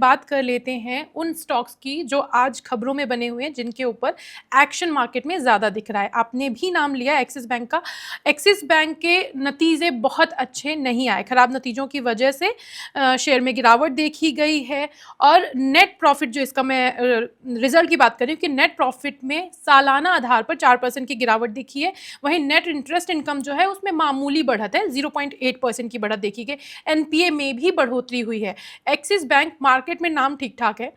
बात कर लेते हैं उन स्टॉक्स की जो आज खबरों में बने हुए हैं, जिनके ऊपर एक्शन मार्केट में ज़्यादा दिख रहा है। आपने भी नाम लिया एक्सिस बैंक का। एक्सिस बैंक के नतीजे बहुत अच्छे नहीं आए, खराब नतीजों की वजह से शेयर में गिरावट देखी गई है। और नेट प्रॉफिट जो इसका मैं रिजल्ट की बात कर रही हूँ कि नेट प्रॉफिट में सालाना आधार पर 4% की गिरावट दिखी है। वहीं नेट इंटरेस्ट इनकम जो है उसमें मामूली बढ़त है, 0.8% की बढ़त देखी गई। एनपीए में भी बढ़ोतरी हुई है। एक्सिस बैंक मार्केट में नाम ठीक ठाक है।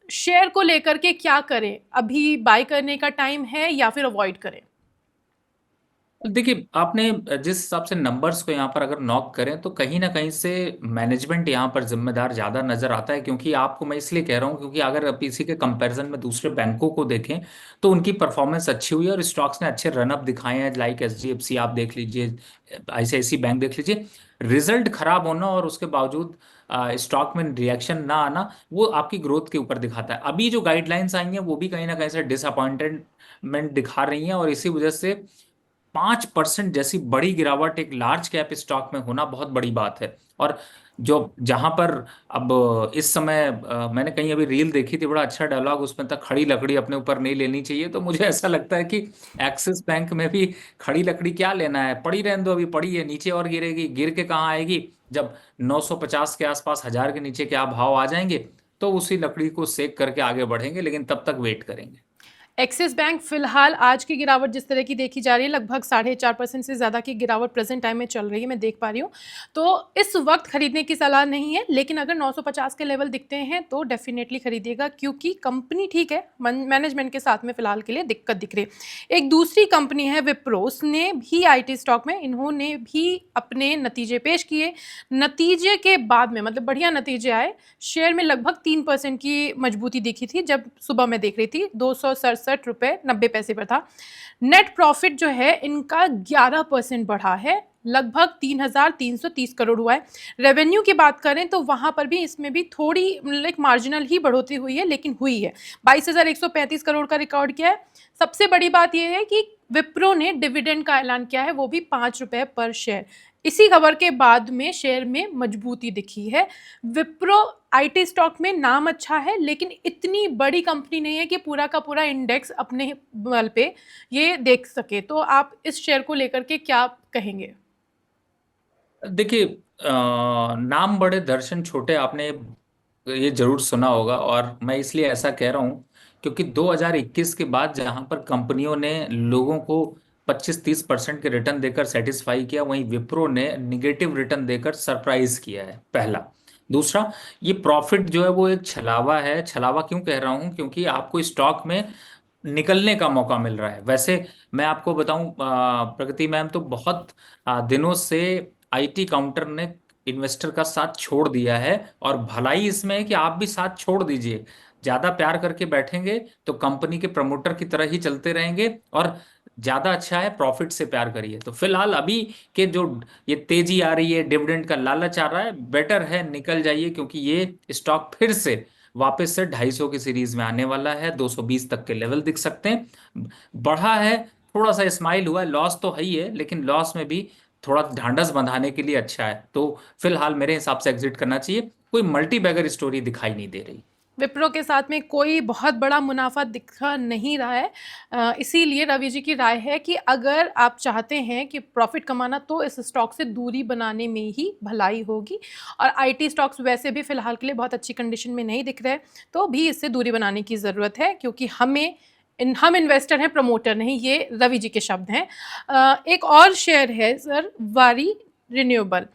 शेयर को लेकर के क्या करें, अभी बाय करने का टाइम है या फिर अवॉइड करें? देखिए, आपने जिस हिसाब से नंबर्स को यहाँ पर अगर नॉक करें तो कहीं ना कहीं से मैनेजमेंट यहाँ पर जिम्मेदार ज़्यादा नजर आता है। क्योंकि आपको मैं इसलिए कह रहा हूँ क्योंकि अगर आप इसी के कंपैरिजन में दूसरे बैंकों को देखें तो उनकी परफॉर्मेंस अच्छी हुई है और स्टॉक्स ने अच्छे रनअप दिखाए हैं। लाइक एचडीएफसी आप देख लीजिए, आईसीआईसी बैंक देख लीजिए। रिजल्ट खराब होना और उसके बावजूद स्टॉक में रिएक्शन ना आना, वो आपकी ग्रोथ के ऊपर दिखाता है। अभी जो गाइडलाइंस आई हैं वो भी कहीं ना कहीं से डिसअपॉइंटमेंट दिखा रही हैं, और इसी वजह से 5% जैसी बड़ी गिरावट एक लार्ज कैप स्टॉक में होना बहुत बड़ी बात है। और जो जहां पर अब इस समय मैंने कहीं अभी रील देखी थी, बड़ा अच्छा डायलॉग उसमें था, खड़ी लकड़ी अपने ऊपर नहीं लेनी चाहिए। तो मुझे ऐसा लगता है कि एक्सिस बैंक में भी खड़ी लकड़ी क्या लेना है, पड़ी रहने दो, अभी पड़ी है, नीचे और गिरेगी, गिर के कहाँ आएगी। जब 950 के आसपास, 1000 के नीचे क्या भाव आ जाएंगे तो उसी लकड़ी को सेक करके आगे बढ़ेंगे, लेकिन तब तक वेट करेंगे। एक्सिस बैंक फिलहाल आज की गिरावट जिस तरह की देखी जा रही है, लगभग 4.5% से ज़्यादा की गिरावट प्रेजेंट टाइम में चल रही है, मैं देख पा रही हूँ। तो इस वक्त खरीदने की सलाह नहीं है, लेकिन अगर 950 के लेवल दिखते हैं तो डेफिनेटली खरीदिएगा, क्योंकि कंपनी ठीक है, मैनेजमेंट के साथ में फिलहाल के लिए दिक्कत दिख रही है। एक दूसरी कंपनी है विप्रो, उसने भी आईटी स्टॉक में, इन्होंने भी अपने नतीजे पेश किए। नतीजे के बाद में, मतलब बढ़िया नतीजे आए, शेयर में लगभग 3% की मजबूती दिखी थी जब सुबह मैं देख रही थी, 267 रुपये 90 पैसे पर था। नेट प्रॉफिट जो है इनका 11% बढ़ा है, लगभग 3,330 करोड़ हुआ है। रेवेन्यू की बात करें तो वहां पर भी, इसमें भी थोड़ी लाइक मार्जिनल ही बढ़ोतरी हुई है, लेकिन हुई है। 22,135 करोड़ का रिकॉर्ड किया है। सबसे बड़ी बात यह है कि विप्रो ने डिविडेंड का ऐलान किया है, वो भी 5 रुपए पर शेयर। इसी खबर के बाद में शेयर में मजबूती दिखी है। विप्रो आईटी स्टॉक में नाम अच्छा है, लेकिन इतनी बड़ी कंपनी नहीं है कि पूरा का पूरा इंडेक्स अपने बल पे ये देख सके। तो आप इस शेयर को लेकर के क्या कहेंगे? देखिए, नाम बड़े दर्शन छोटे, आपने ये जरूर सुना होगा। और मैं इसलिए ऐसा कह रहा हूँ क्योंकि 2021 के बाद जहां पर कंपनियों ने लोगों को 25-30% के रिटर्न देकर सेटिस्फाई किया, वहीं विप्रो ने निगेटिव रिटर्न देकर सरप्राइज किया है, पहला। दूसरा, ये प्रॉफिट जो है वो एक छलावा है। छलावा क्यों कह रहा हूँ? क्योंकि आपको स्टॉक में निकलने का मौका मिल रहा है। वैसे मैं आपको बताऊं, प्रगति मैम तो बहुत दिनों से आईटी काउंटर ने इन्वेस्टर का साथ छोड़ दिया है, और भलाई इसमें है कि आप भी साथ छोड़ दीजिए। ज्यादा प्यार करके बैठेंगे तो कंपनी के प्रमोटर की तरह ही चलते रहेंगे, और ज्यादा अच्छा है प्रॉफिट से प्यार करिए। तो फिलहाल अभी के जो ये तेजी आ रही है, डिविडेंड का लालच आ रहा है, बेटर है निकल जाइए, क्योंकि ये स्टॉक फिर से वापस से 250 की सीरीज में आने वाला है। 220 तक के लेवल दिख सकते हैं। बढ़ा है, थोड़ा सा स्माइल हुआ है, लॉस तो है ही है, लेकिन लॉस में भी थोड़ा ढांढस बंधाने के लिए अच्छा है। तो फिलहाल मेरे हिसाब से एग्जिट करना चाहिए। कोई मल्टी बैगर स्टोरी दिखाई नहीं दे रही। विप्रो के साथ में कोई बहुत बड़ा मुनाफा दिखा नहीं रहा है। इसीलिए रवि जी की राय है कि अगर आप चाहते हैं कि प्रॉफिट कमाना, तो इस स्टॉक से दूरी बनाने में ही भलाई होगी। और आईटी स्टॉक्स वैसे भी फिलहाल के लिए बहुत अच्छी कंडीशन में नहीं दिख रहे, तो भी इससे दूरी बनाने की ज़रूरत है, क्योंकि हम इन्वेस्टर हैं, प्रमोटर नहीं। ये रवि जी के शब्द हैं। एक और शेयर है सर, वारी रिन्यूएबल।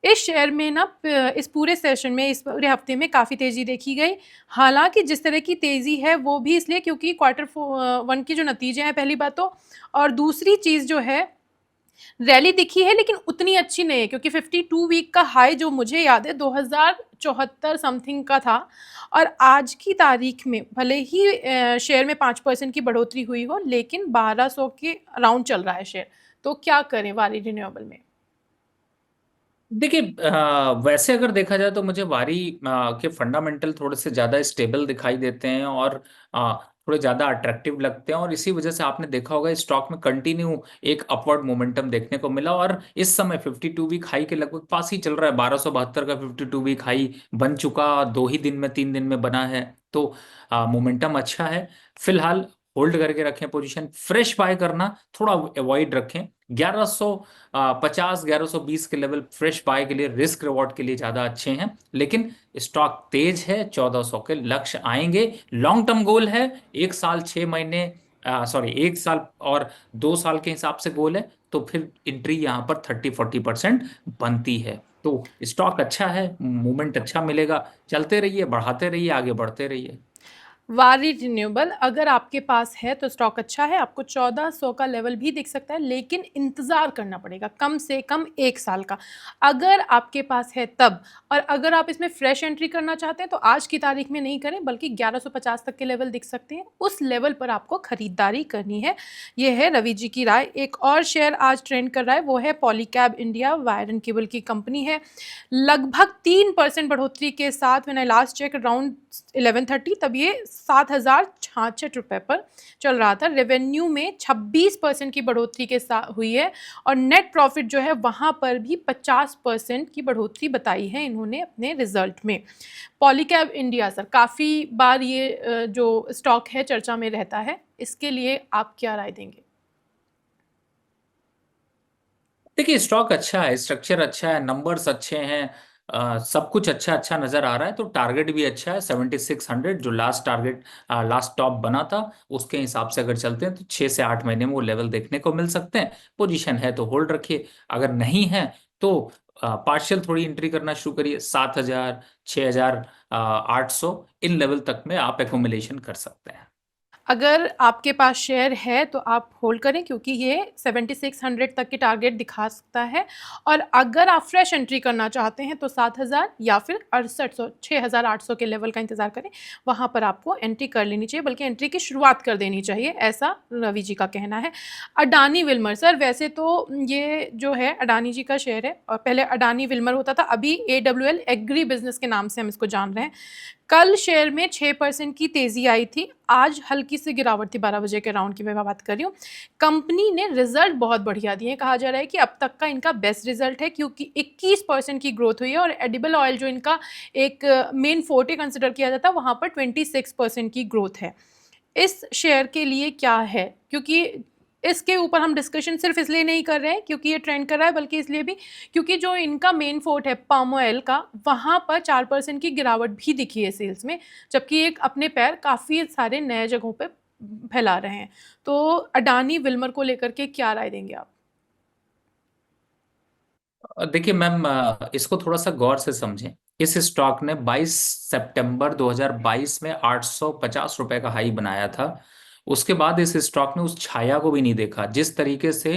इस शेयर में ना इस पूरे सेशन में, इस पूरे हफ्ते में काफ़ी तेज़ी देखी गई। हालांकि जिस तरह की तेज़ी है वो भी इसलिए क्योंकि Q1 की जो नतीजे हैं, पहली बात तो, और दूसरी चीज़ जो है, रैली दिखी है लेकिन उतनी अच्छी नहीं है, क्योंकि 52 वीक का हाई जो मुझे याद है 2074 समथिंग का था। और आज की तारीख में भले ही शेयर में 5% की बढ़ोतरी हुई हो, लेकिन 1200 के अराउंड चल रहा है शेयर। तो क्या करें वारी रिन्यूएबल में? देखिए, वैसे अगर देखा जाए तो मुझे वारी के फंडामेंटल थोड़े से ज्यादा स्टेबल दिखाई देते हैं। और थोड़े ज्यादा अट्रैक्टिव लगते हैं, और इसी वजह से आपने देखा होगा स्टॉक में कंटिन्यू एक अपवर्ड मोमेंटम देखने को मिला, और इस समय 52 वीक हाई के लगभग पास ही चल रहा है। 1272 का 52 वीक हाई बन चुका, 2 ही दिन में 3 दिन में बना है। तो मोमेंटम अच्छा है। फिलहाल होल्ड करके रखें पोजीशन, फ्रेश बाय करना थोड़ा अवॉइड रखें। 1150 1120 के लेवल फ्रेश बाय के लिए, रिस्क रिवॉर्ड के लिए ज्यादा अच्छे हैं। लेकिन स्टॉक तेज है, 1400 के लक्ष्य आएंगे। लॉन्ग टर्म गोल है 1 साल 6 महीने, सॉरी 1 साल और 2 साल के हिसाब से गोल है, तो फिर एंट्री यहाँ पर 30-40% बनती है। तो स्टॉक अच्छा है, मूवमेंट अच्छा मिलेगा, चलते रहिए, बढ़ाते रहिए, आगे बढ़ते रहिए। वारी रिन्यूएबल अगर आपके पास है तो स्टॉक अच्छा है, आपको 1400 का लेवल भी दिख सकता है, लेकिन इंतजार करना पड़ेगा कम से कम 1 साल का, अगर आपके पास है तब। और अगर आप इसमें फ्रेश एंट्री करना चाहते हैं तो आज की तारीख में नहीं करें, बल्कि 1150 तक के लेवल दिख सकते हैं, उस लेवल पर आपको खरीदारी करनी है। ये है रवि जी की राय। एक और शेयर आज ट्रेंड कर रहा है, वो है Polycab India, wire and cable की कंपनी है। लगभग 3% बढ़ोतरी के साथ, मैंने लास्ट चेक अराउंड 11:30 तब ये 7,066 रुपये पर चल रहा था। रेवेन्यू में 26% की बढ़ोतरी के साथ हुई है, और नेट प्रॉफिट जो है वहाँ पर भी 50% की बढ़ोतरी बताई है इन्होंने अपने रिजल्ट में। पॉलीकैब इंडिया सर, काफ़ी बार ये जो स्टॉक है चर्चा में रहता है, इसके लिए आप क्या राय देंगे? देखिए स्टॉक अच्छा है, स्ट्रक्चर अच्छा है, नंबर्स अच्छे हैं, सब कुछ अच्छा अच्छा नजर आ रहा है। तो टारगेट भी अच्छा है 7600, जो लास्ट टारगेट, लास्ट टॉप बना था, उसके हिसाब से अगर चलते हैं तो 6 से 8 महीने में वो लेवल देखने को मिल सकते हैं। पोजीशन है तो होल्ड रखिए, अगर नहीं है तो पार्शियल थोड़ी एंट्री करना शुरू करिए। 7000, 6800 इन लेवल तक में आप एकोमुलेशन कर सकते हैं। अगर आपके पास शेयर है तो आप होल्ड करें, क्योंकि ये 7600 तक के टारगेट दिखा सकता है। और अगर आप फ्रेश एंट्री करना चाहते हैं तो 7000 या फिर 6800 6800 के लेवल का इंतजार करें, वहाँ पर आपको एंट्री कर लेनी चाहिए, बल्कि एंट्री की शुरुआत कर देनी चाहिए, ऐसा रवि जी का कहना है। अडानी विल्मर सर, वैसे तो ये जो है अडानी जी का शेयर है, और पहले अडानी विल्मर होता था, अभी AWL एग्री बिजनेस के नाम से हम इसको जान रहे हैं। कल शेयर में 6% की तेजी आई थी, आज हल्की सी गिरावट थी, 12 बजे के राउंड की मैं बात कर रही हूँ। कंपनी ने रिजल्ट बहुत बढ़िया दिए, कहा जा रहा है कि अब तक का इनका बेस्ट रिजल्ट है, क्योंकि 21% की ग्रोथ हुई है, और एडिबल ऑयल जो इनका एक मेन फोर्टे कंसिडर किया जाता है, वहाँ पर 26% की ग्रोथ है। इस शेयर के लिए क्या है, क्योंकि इसके ऊपर हम डिस्कशन सिर्फ इसलिए नहीं कर रहे हैं क्योंकि ये ट्रेंड कर रहा है, बल्कि इसलिए भी क्योंकि जो इनका मेन फोर्ट है पाम ऑयल का, वहाँ पर 4% की गिरावट भी दिखी है सेल्स में, जबकि एक अपने पैर काफ़ी सारे नए जगहों पे फैला रहे हैं। तो अडानी विल्मर को लेकर के क्या राय देंगे आप? देखिए मैम, इसको थोड़ा सा गौर से समझें। इस स्टॉक ने 22 सितंबर 2022 में 850 रुपए का हाई बनाया था। उसके बाद इस स्टॉक ने उस छाया को भी नहीं देखा। जिस तरीके से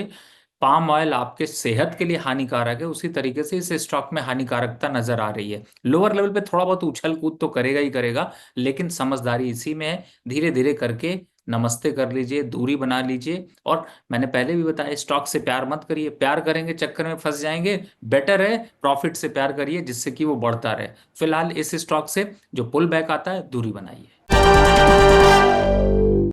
पाम ऑयल आपके सेहत के लिए हानिकारक है, उसी तरीके से इस स्टॉक में हानिकारकता नजर आ रही है। लोअर लेवल पे थोड़ा बहुत उछल कूद तो करेगा ही करेगा, लेकिन समझदारी इसी में है, धीरे धीरे करके नमस्ते कर लीजिए, दूरी बना लीजिए। और मैंने पहले भी बताया, स्टॉक से प्यार मत करिए, प्यार करेंगे चक्कर में फंस जाएंगे। बेटर है प्रॉफिट से प्यार करिए, जिससे कि वो बढ़ता रहे। फिलहाल इस स्टॉक से जो पुल बैक आता है, दूरी बनाइए।